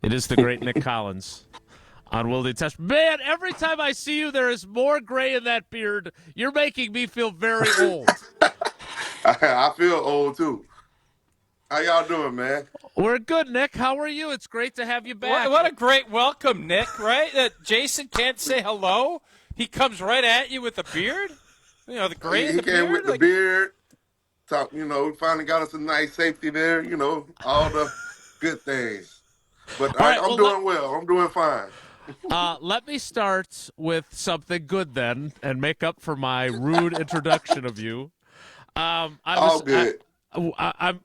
It is the great Nick Collins on Wilde Tausch. Man, every time I see you, there is more gray in that beard. You're making me feel very old. I feel old too. How y'all doing, man? We're good, Nick. How are you? It's great to have you back. What a great welcome, Nick, right? That Jason can't say hello. He comes right at you with a beard. You know, the gray in He the came beard. with the beard. Talk, we finally got us a nice safety there. All the good things. But All right, I'm well, doing well. I'm doing fine. let me start with something good then and make up for my rude introduction of you. All good.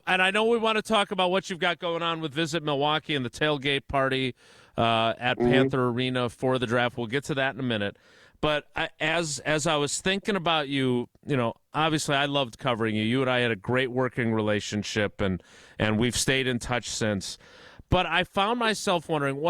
And I know we want to talk about what you've got going on with Visit Milwaukee and the tailgate party at hmm Panther Arena for the draft. We'll get to that in a minute. But as I was thinking about you, obviously I loved covering you. You and I had a great working relationship, and we've stayed in touch since. But I found myself wondering,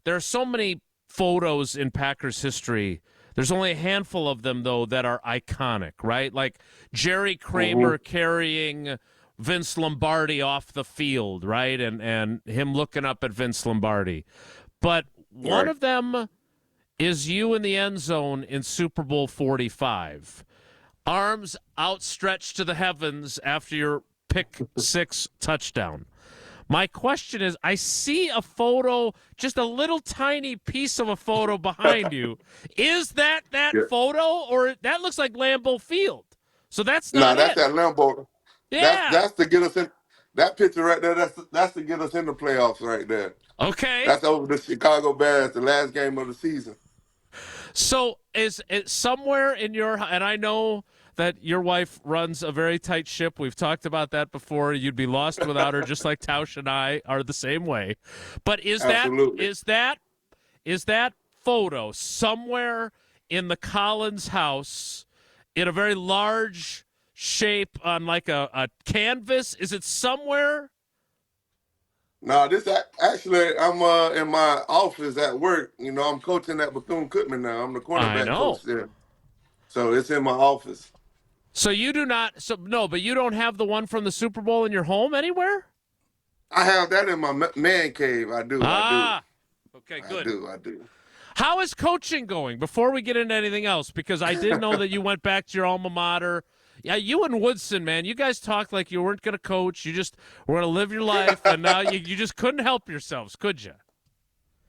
there are so many photos in Packers history. There's only a handful of them, though, that are iconic, right? Like Jerry hmm Kramer carrying Vince Lombardi off the field, right? And him looking up at Vince Lombardi. But one Right. of them is you in the end zone in Super Bowl 45. Arms outstretched to the heavens after your pick six touchdown. My question is, I see a photo, just a little tiny piece of a photo behind you. Is that Yeah. photo, or that looks like Lambeau Field? So that's Nah, not that's it. that Lambo. Yeah. That's to get us in. That picture right there. That's to get us in the playoffs right there. Okay. That's over the Chicago Bears, the last game of the season. So is it somewhere in your, and I know that your wife runs a very tight ship. We've talked about that before. You'd be lost without her, just like Tausch and I are the same way. But Absolutely. is that photo somewhere in the Collins house in a very large shape on like a canvas? Is it somewhere? No, actually, I'm in my office at work. I'm coaching at Bethune-Cookman now. I'm the I cornerback know. coach there. So it's in my office. So you do not, so no, but you don't have the one from the Super Bowl in your home anywhere? I have that in my man cave. I do. I do. Ah, okay, I good. do. I do. How is coaching going before we get into anything else? Because I did know that you went back to your alma mater. Yeah, you and Woodson, man, you guys talked like you weren't going to coach. You just were going to live your life, and now you just couldn't help yourselves, could you?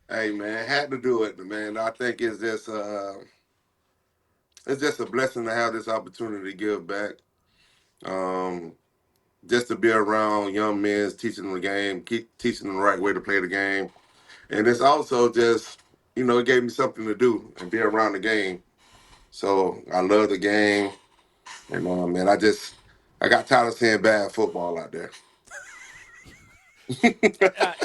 Hey, man, had to do it, man. I think it's just a blessing to have this opportunity to give back. Um, just to be around young men, teaching them the game, keep teaching them the right way to play the game. And it's also just, it gave me something to do and be around the game. So I love the game. And man, I got tired of seeing bad football out there.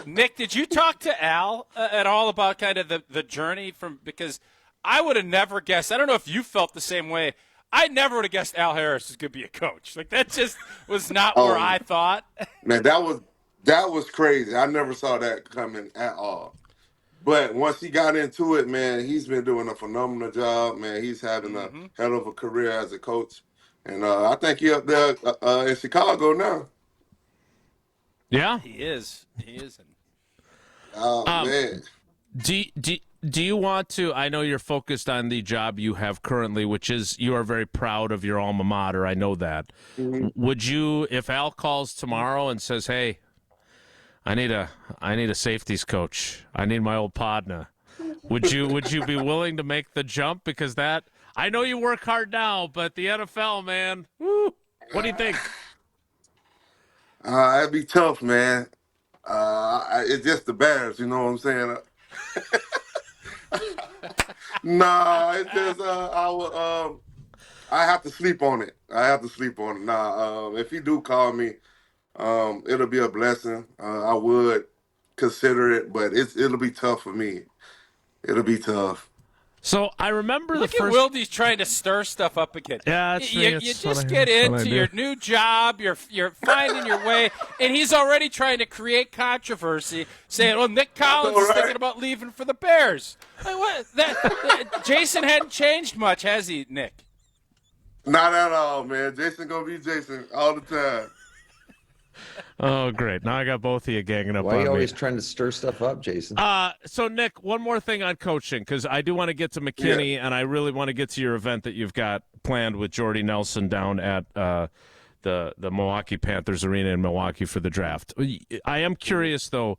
Nick, did you talk to Al at all about kind of the journey from, because I would have never guessed. I don't know if you felt the same way. I never would have guessed Al Harris was going to be a coach. Like, that just was not where Oh I thought. man, that was crazy. I never saw that coming at all. But once he got into it, man, he's been doing a phenomenal job. Man, he's having a Hmm. hell of a career as a coach, and I think he up there in Chicago now. Yeah. He is. He is. Oh Um, man, do, do, do you want to? I know you're focused on the job you have currently, which is you are very proud of your alma mater. I know that. hmm Would you, if Al calls tomorrow and says, "Hey, I need a safeties coach. I need my old partner." Would you be willing to make the jump? Because that, I know you work hard now, but the NFL, man, woo, what do you think? it'd be tough, man. It's just the Bears, you know what I'm saying? Nah, it's just I have to sleep on it. I have to sleep on it. Nah, if he do call me, it'll be a blessing. I would consider it, but it'll be tough for me. It'll be tough. So I remember the Look at first. Wildy's trying to stir stuff up again. Yeah, that's me. You It's just what get that's what I into do. your new job. You're finding your way, and he's already trying to create controversy, saying, "Well, Nick Collins All is thinking right. about leaving for the Bears." Like, what? Jason hadn't changed much, has he, Nick? Not at all, man. Jason gonna be Jason all the time. Oh, great. Now I got both of you ganging up Why are on you me. always trying to stir stuff up, Jason? So, Nick, one more thing on coaching, because I do want to get to McKinney, and I really want to get to your event that you've got planned with Jordy Nelson down at the Milwaukee Panthers Arena in Milwaukee for the draft. I am curious, though.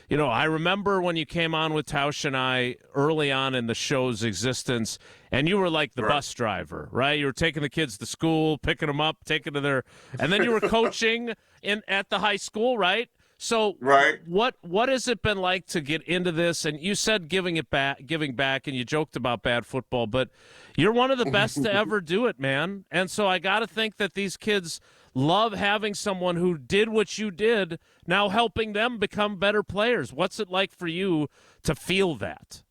You know, I remember when you came on with Tausch and I early on in the show's existence, and you were like the bus driver, right? You were taking the kids to school, picking them up, taking to their, and then you were coaching at the high school, right? So, what has it been like to get into this? And you said giving back, and you joked about bad football, but you're one of the best to ever do it, man. And so I got to think that these kids love having someone who did what you did now helping them become better players. What's it like for you to feel that?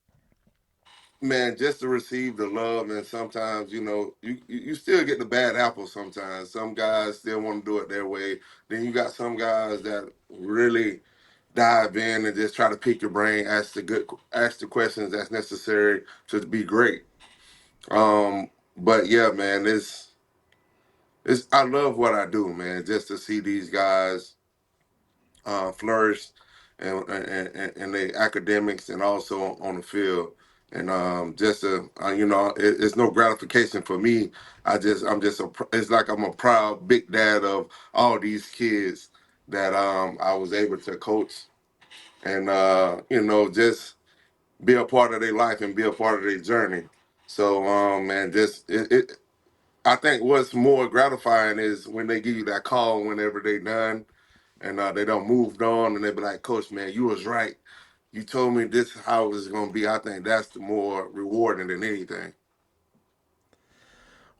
Man, just to receive the love, and sometimes, you know, you still get the bad apple sometimes. Some guys still want to do it their way. Then you got some guys that really dive in and just try to pick your brain, ask the questions that's necessary to be great. But yeah, man, it's I love what I do, man. Just to see these guys flourish and the academics and also on the field. And just to, you know, it's no gratification for me. It's like I'm a proud big dad of all these kids that I was able to coach and, you know, just be a part of their life and be a part of their journey. So, man, I think what's more gratifying is when they give you that call whenever they done and they don't moved on and they be like, Coach, man, you was right. You told me this is how it was going to be. I think that's the more rewarding than anything.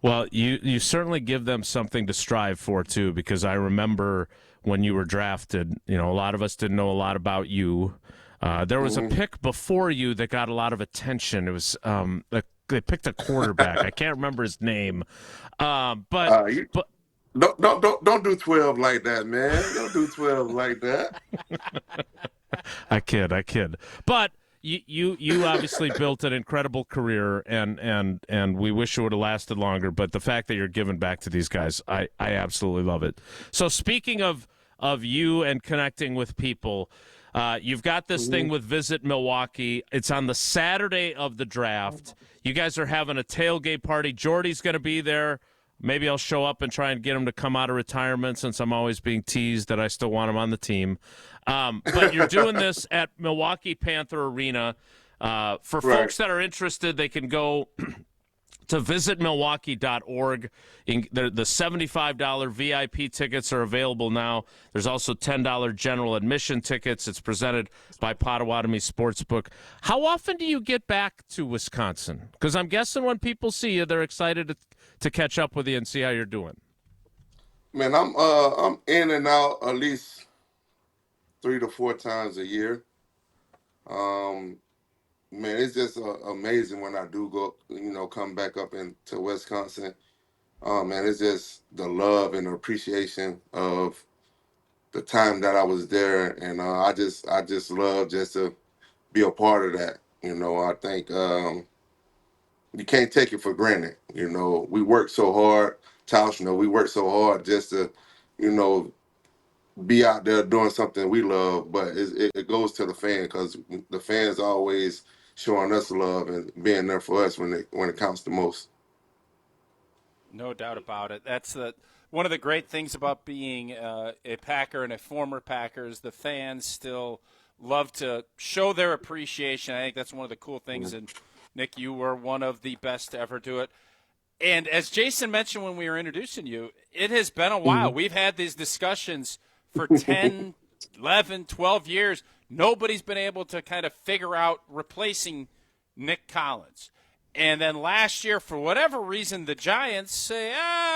Well, you certainly give them something to strive for, too, because I remember when you were drafted, you know, a lot of us didn't know a lot about you. There was a pick before you that got a lot of attention. It was they picked a quarterback. I can't remember his name, but Don't do 12 like that, man. Don't do 12 like that. I kid. But you obviously built an incredible career, and we wish it would have lasted longer. But the fact that you're giving back to these guys, I absolutely love it. So speaking of you and connecting with people, you've got this thing with Visit Milwaukee. It's on the Saturday of the draft. You guys are having a tailgate party. Jordy's going to be there. Maybe I'll show up and try and get him to come out of retirement since I'm always being teased that I still want him on the team. But you're doing this at Milwaukee Panther Arena. For folks that are interested, they can go to visitmilwaukee.org. The $75 VIP tickets are available now. There's also $10 general admission tickets. It's presented by Potawatomi Sportsbook. How often do you get back to Wisconsin? Because I'm guessing when people see you, they're excited to catch up with you and see how you're doing. Man, I'm in and out at least 3 to 4 times a year. Man, it's just amazing when I do go, you know, come back up into Wisconsin. Man, it's just the love and the appreciation of the time that I was there, and I just love just to be a part of that. You know, I think you can't take it for granted. You know, we work so hard, Tausch, you know, we work so hard just to, you know, be out there doing something we love, but it goes to the fan because the fans always showing us love and being there for us when it counts the most. No doubt about it. That's one of the great things about being a Packer and a former Packer is the fans still love to show their appreciation. I think that's one of the cool things. And, Nick, you were one of the best to ever do it. And as Jason mentioned when we were introducing you, it has been a while. We've had these discussions for 10, 11, 12 years. Nobody's been able to kind of figure out replacing Nick Collins. And then last year, for whatever reason, the Giants say,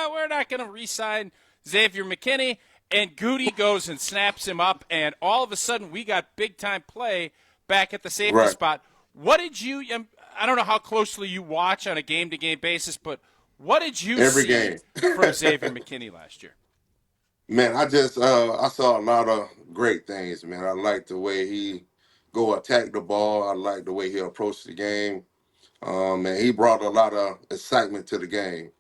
we're not going to re-sign Xavier McKinney. And Goody goes and snaps him up, and all of a sudden we got big-time play back at the safety spot. What did you – I don't know how closely you watch on a game-to-game basis, but what did you see from Xavier McKinney last year? Man, I saw a lot of great things, man. I like the way he go attack the ball. I like the way he approached the game. Man, he brought a lot of excitement to the game.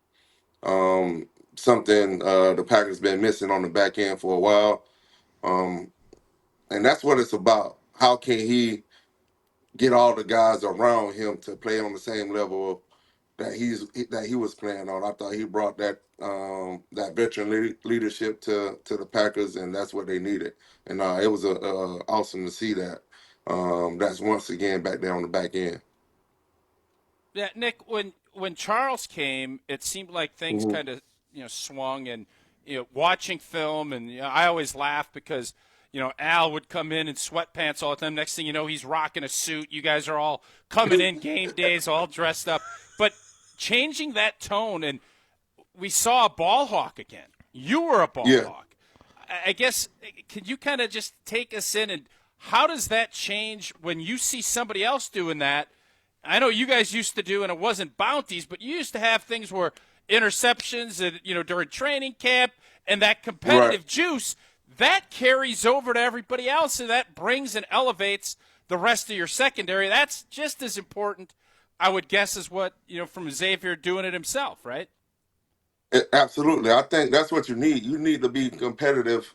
Something the Packers been missing on the back end for a while. And that's what it's about. How can he get all the guys around him to play on the same level that he was playing on? I thought he brought that veteran leadership to the Packers, and that's what they needed. And it was awesome to see that. That's once again back there on the back end. Yeah, Nick, when Charles came, it seemed like things Mm-hmm. kind of swung, and watching film, and I always laugh because Al would come in sweatpants all the time. Next thing you know, he's rocking a suit. You guys are all coming in game days, all dressed up, but changing that tone, and we saw a ball hawk again. You were a ball Yeah. hawk. I guess, could you kind of just take us in, and how does that change when you see somebody else doing that? I know you guys used to do, and it wasn't bounties, but you used to have things where interceptions and during training camp, and that competitive Right. juice that carries over to everybody else, and that brings and elevates the rest of your secondary. That's just as important, I would guess, as what from Xavier doing it himself, right? Absolutely. I think that's what you need. You need to be competitive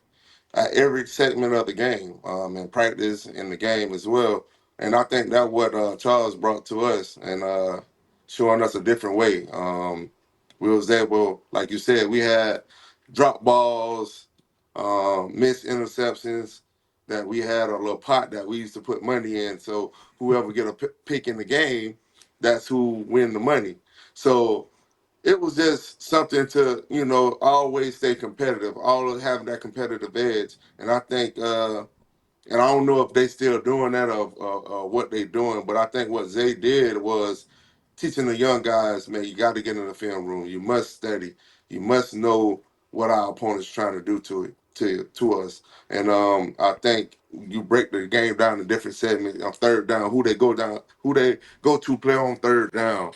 at every segment of the game, and practice in the game as well. And I think that's what Charles brought to us, and showing us a different way. We was able, like you said, we had drop balls, missed interceptions, that we had a little pot that we used to put money in. So whoever get a pick in the game, that's who win the money. So it was just something to, always stay competitive, always having that competitive edge. And I think, and I don't know if they still doing that or what they doing, but I think what Zay did was teaching the young guys, man, you got to get in the film room. You must study. You must know what our opponent's trying to do to us. And I think you break the game down in different segments. On third down, who they go to play on third down.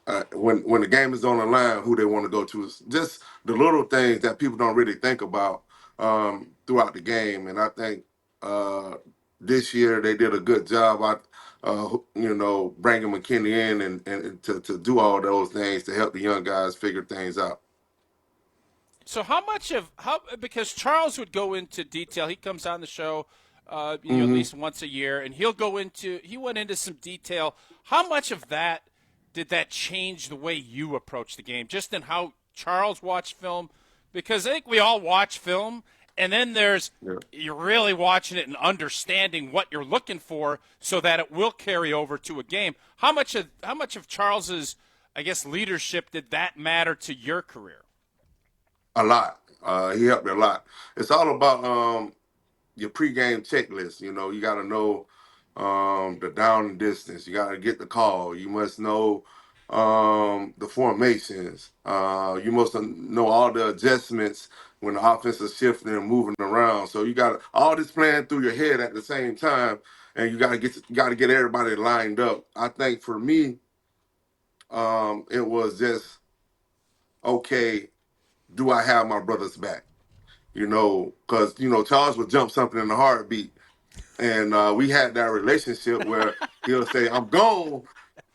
When the game is on the line, who they want to go to. Is just the little things that people don't really think about throughout the game. And I think this year they did a good job. Bringing McKinney in and to do all those things to help the young guys figure things out. So because Charles would go into detail. He comes on the show, at Mm-hmm. least once a year, and he went into some detail. How much of that did that change the way you approach the game, just in how Charles watched film? Because I think we all watch film, and then Yeah. you're really watching it and understanding what you're looking for, so that it will carry over to a game. How much of Charles's, I guess, leadership did that matter to your career? A lot. He helped me a lot. It's all about your pregame checklist. You got to know the down and distance. You got to get the call. You must know the formations. You must know all the adjustments when the offense is shifting and moving around. So you got all this playing through your head at the same time, and you got to get everybody lined up. I think for me, it was just okay. Do I have my brother's back? Because Charles would jump something in a heartbeat, and we had that relationship where he'll say, "I'm gone."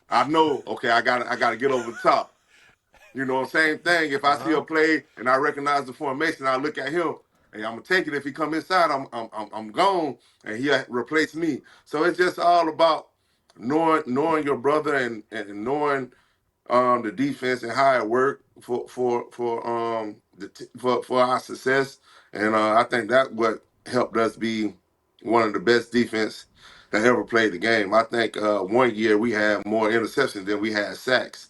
I know, okay, I got to get over the top. Same thing. If I see a play and I recognize the formation, I look at him, and I'm gonna take it. If he come inside, I'm gone, and he replace me. So it's just all about knowing your brother and knowing the defense and how it worked for our success. And I think that what helped us be one of the best defense that ever played the game. I think one year we had more interceptions than we had sacks.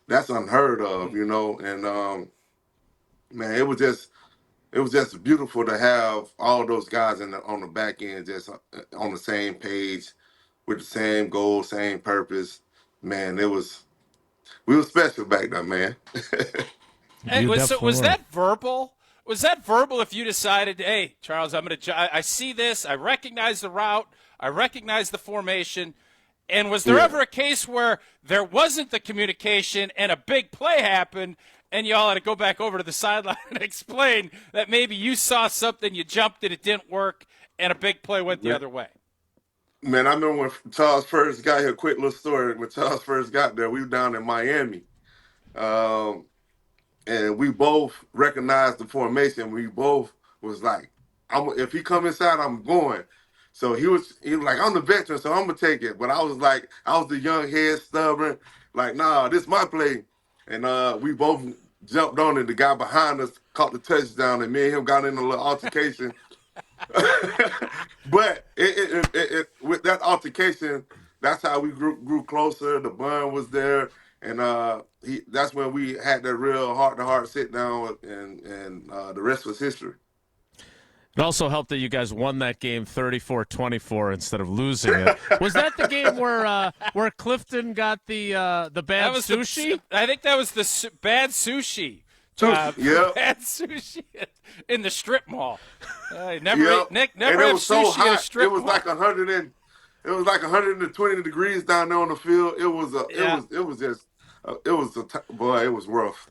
That's unheard of, And man, it was just beautiful to have all those guys on the back end just on the same page with the same goal, same purpose. Man, we were special back then, man. Hey, You definitely was were. that verbal? Was that verbal if you decided, hey, Charles, I see this, I recognize the route, I recognize the formation, and was there Yeah. ever a case where there wasn't the communication and a big play happened and you all had to go back over to the sideline and explain that maybe you saw something, you jumped it didn't work, and a big play went the Man, other way? man, I remember when Charles first got here. Quick little story. When Charles first got there, we were down in Miami, um, and we both recognized the formation. We both was like, if he come inside, I'm going. So he was like, I'm the veteran, so I'm gonna take it. But I was like, I was the young head, stubborn, like, nah, this my play. And we both jumped on it. The guy behind us caught the touchdown, and me and him got in a little altercation. But with that altercation, that's how we grew closer. The bond was there, and that's when we had that real heart to heart sit down, and the rest was history. It also helped that you guys won that game 34-24 instead of losing it. Was that the game where Clifton got the bad sushi? I think that was the bad sushi. Yeah, Bad sushi in the strip mall. Never and it have was so sushi in a hot. strip It was mall. like 120 degrees down there on the field. It was boy, it was rough.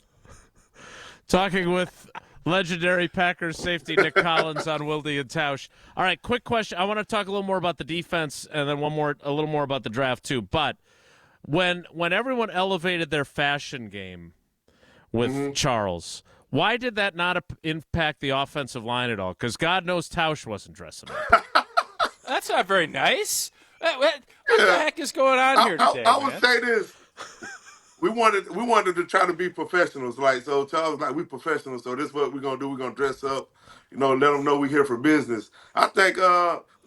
Talking with legendary Packers safety Nick Collins on Wilde and Tausch. All right, quick question. I want to talk a little more about the defense and then a little more about the draft too. But when everyone elevated their fashion game with Charles, why did that not impact the offensive line at all? Because God knows Tausch wasn't dressing up. That's not very nice. What the heck is going on here today? I would say this. We wanted to try to be professionals, like, so Charles was like, we professionals, so this is what we're gonna do. We're gonna dress up, let them know we're here for business. I think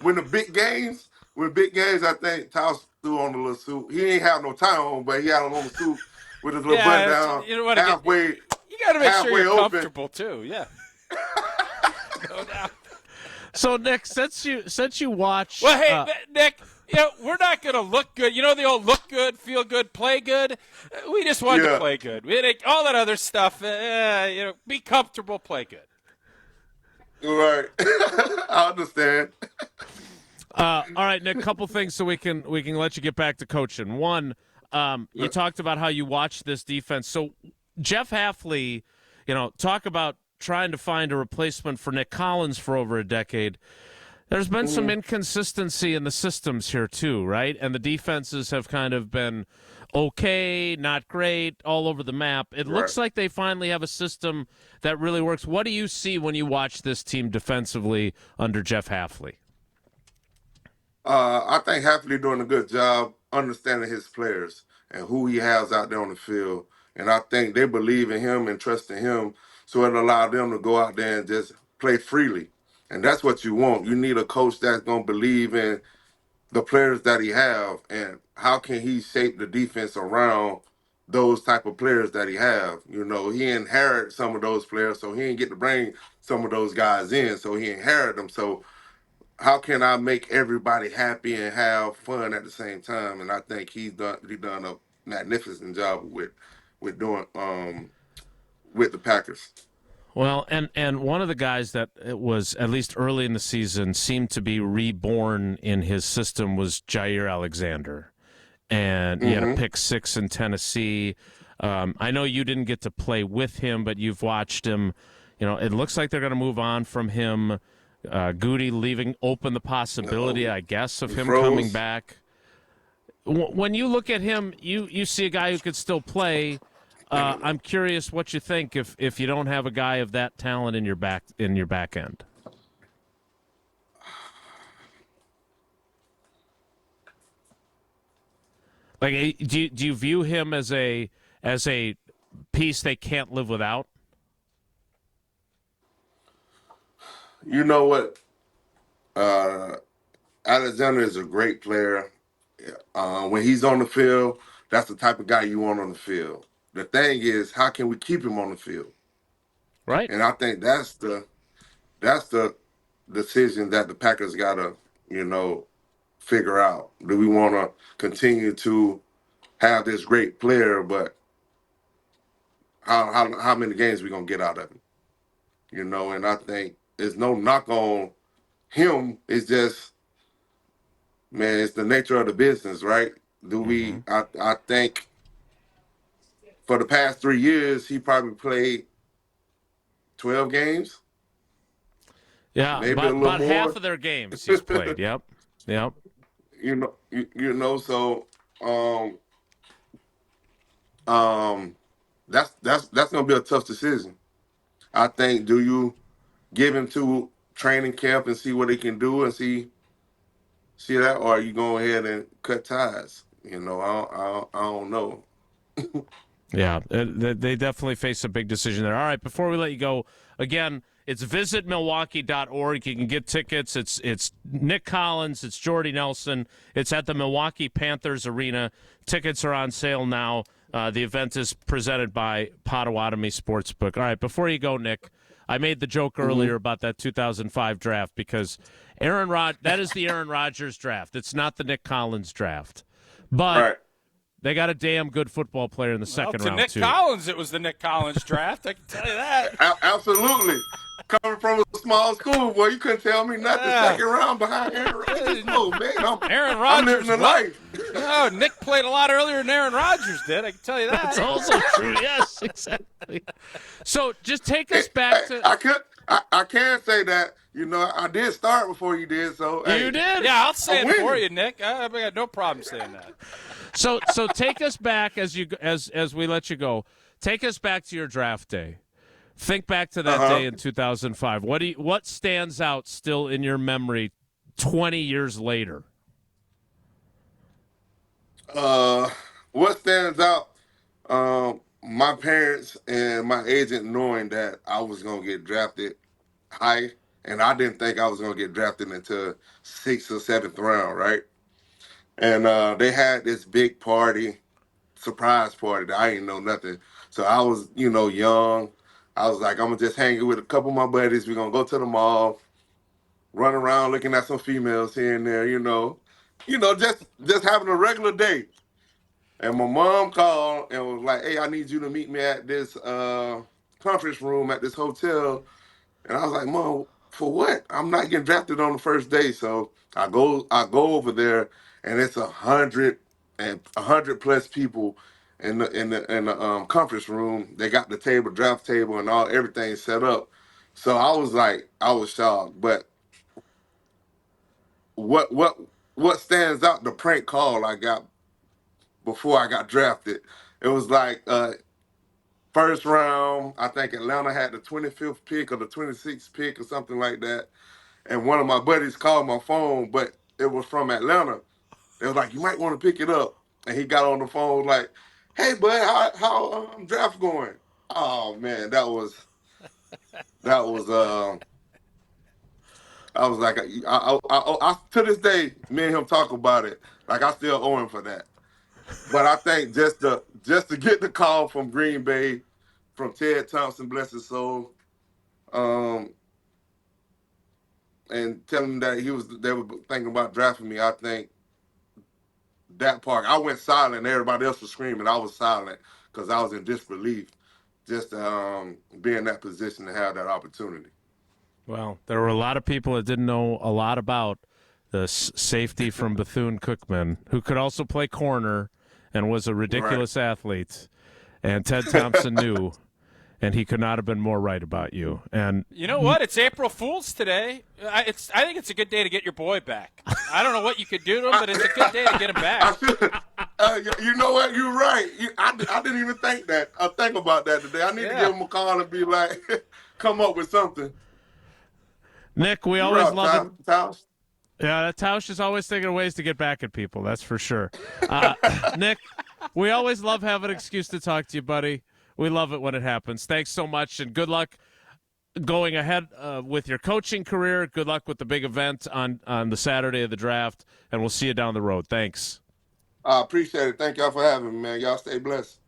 when big games, I think Charles threw on a little suit. He ain't have no tie on, but he had on a little suit with his little button down, halfway. You got to make sure you're open. comfortable too. Yeah. No doubt. So Nick, since you watch, well, hey, Nick. We're not going to look good. You know the old look good, feel good, play good? We just want to play good. All that other stuff, be comfortable, play good. Right. I understand. All right, Nick, couple things so we can let you get back to coaching. One, you talked about how you watch this defense. So Jeff Hafley, talk about trying to find a replacement for Nick Collins for over a decade. There's been some inconsistency in the systems here too, right? And the defenses have kind of been okay, not great, all over the map. It looks like they finally have a system that really works. What do you see when you watch this team defensively under Jeff Hafley? I think Hafley doing a good job understanding his players and who he has out there on the field. And I think they believe in him and trust in him, so it allowed them to go out there and just play freely. And that's what you want. You need a coach that's going to believe in the players that he have, and how can he shape the defense around those type of players that he have. He inherited some of those players, so he didn't get to bring some of those guys in, so he inherited them. So how can I make everybody happy and have fun at the same time? And I think he done a magnificent job with doing with the Packers. Well, and one of the guys that it was, at least early in the season, seemed to be reborn in his system was Jair Alexander. And he had a pick six in Tennessee. I know you didn't get to play with him, but you've watched him. It looks like they're going to move on from him. Goody leaving open the possibility, I guess, of him coming back. When you look at him, you see a guy who could still play. I'm curious what you think if you don't have a guy of that talent in your back end. Like, do you view him as a piece they can't live without? You know what? Alexander is a great player. When he's on the field, that's the type of guy you want on the field. The thing is, how can we keep him on the field? Right. And I think that's the decision that the Packers gotta, figure out. Do we want to continue to have this great player, but how many games we gonna get out of him? And I think there's no knock on him. It's just, man, it's the nature of the business, right? Do we? I think for the past 3 years, he probably played 12 games. Yeah, maybe about half of their games he's played. Yep. So that's gonna be a tough decision. I think, do you give him to training camp and see what they can do and see that, or are you go ahead and cut ties? You know, I don't know. Yeah, they definitely face a big decision there. All right, before we let you go, again, it's visitmilwaukee.org. You can get tickets. It's Nick Collins. It's Jordy Nelson. It's at the Milwaukee Panthers Arena. Tickets are on sale now. The event is presented by Potawatomi Sportsbook. All right, before you go, Nick, I made the joke earlier about that 2005 draft because that is the Aaron Rodgers draft. It's not the Nick Collins draft. But Right. they got a damn good football player in the second round, Nick too. Collins, it was the Nick Collins draft. I can tell you that. Absolutely. Coming from a small school, boy, you couldn't tell me nothing. Yeah. Second round behind Aaron Rodgers. No, man. Aaron I'm Rodgers. living the life. No, Nick played a lot earlier than Aaron Rodgers did. I can tell you that. That's also true. Yes, exactly. So just take us back to. I can say that, you know, I did start before you did, so. You hey, did? Yeah, I'll say I'm it for winning. you, Nick. I got no problem saying that. So take us back as we let you go. Take us back to your draft day. Think back to that day in 2005. What stands out still in your memory 20 years later? What stands out? My parents and my agent knowing that I was gonna get drafted high, and I didn't think I was gonna get drafted until 6th or 7th round, right? And they had this big party, surprise party that I didn't know nothing. So I was, you know, young. I was like, I'm gonna just hang with a couple of my buddies. We're gonna go to the mall, run around looking at some females here and there, just having a regular day. And my mom called and was like, hey, I need you to meet me at this conference room at this hotel. And I was like, Mom, for what? I'm not getting drafted on the first day. So I go over there, and it's 100 plus people in the conference room. They got the draft table, and everything set up. So I was shocked. But what stands out? The prank call I got before I got drafted. It was like first round. I think Atlanta had the 25th pick or the 26th pick or something like that. And one of my buddies called my phone, but it was from Atlanta. They was like, you might want to pick it up. And he got on the phone like, hey, bud, how draft going? Oh, man, that was I was like, I to this day, me and him talk about it. Like, I still owe him for that. But I think just to get the call from Green Bay, from Ted Thompson, bless his soul, and telling him that they were thinking about drafting me, I think that part, I went silent. Everybody else was screaming. I was silent because I was in disbelief just to be in that position to have that opportunity. Well, there were a lot of people that didn't know a lot about the safety from Bethune-Cookman, who could also play corner and was a ridiculous athlete. And Ted Thompson knew, and he could not have been more right about you. And you know what? It's April Fool's today. I think it's a good day to get your boy back. I don't know what you could do to him, but it's a good day to get him back. You know what? You're right. I didn't even think about that today. I need to give him a call and be like, come up with something. Nick, we always love it. Tausch. Yeah, Tausch is always thinking of ways to get back at people. That's for sure. Nick, we always love having an excuse to talk to you, buddy. We love it when it happens. Thanks so much, and good luck going ahead with your coaching career. Good luck with the big event on the Saturday of the draft, and we'll see you down the road. Thanks. I appreciate it. Thank y'all for having me, man. Y'all stay blessed.